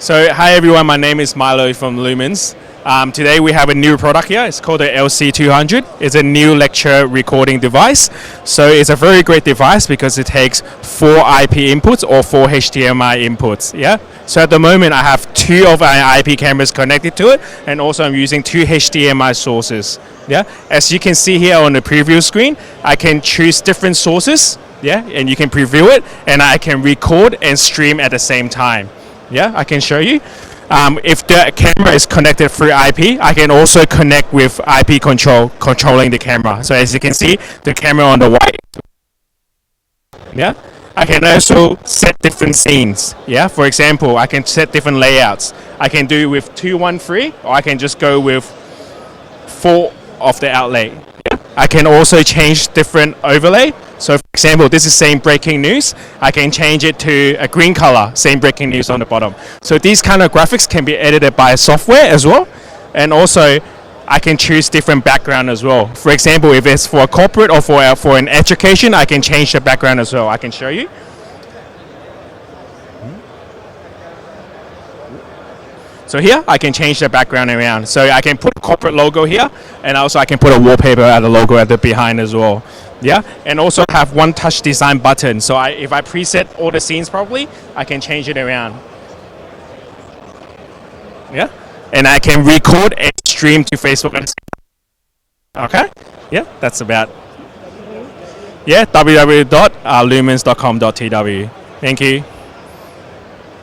So hi everyone, my name is Milo from Lumens. Today we have a new product here. It's called the LC200. It's a new lecture recording device. So it's a very great device because it takes 4 IP inputs or 4 HDMI inputs. Yeah. So at the moment I have 2 of our IP cameras connected to it, and also I'm using 2 HDMI sources. Yeah. As you can see here on the preview screen, I can choose different sources. Yeah, and you can preview it, and I can record and stream at the same time. Yeah, I can show you. If the camera is connected through IP, I can also connect with IP controlling the camera. So as you can see, the camera on the right. Yeah, I can also set different scenes. Yeah, for example, I can set different layouts. I can do with 213, or I can just go with 4 of the outlet. Yeah, I can also change different overlay. So for example, this is same breaking news. I can change it to a green color, same breaking news on the bottom. So these kind of graphics can be edited by software as well. And also I can choose different background as well. For example, if it's for a corporate or for an education, I can change the background as well. I can show you. So here, I can change the background around. So I can put a corporate logo here, and also I can put a wallpaper at the logo at the behind as well. Yeah, and also have one touch design button. So if I preset all the scenes properly, I can change it around. Yeah, and I can record and stream to Facebook. Okay, yeah, that's about. Yeah, www.lumens.com.tw. Thank you.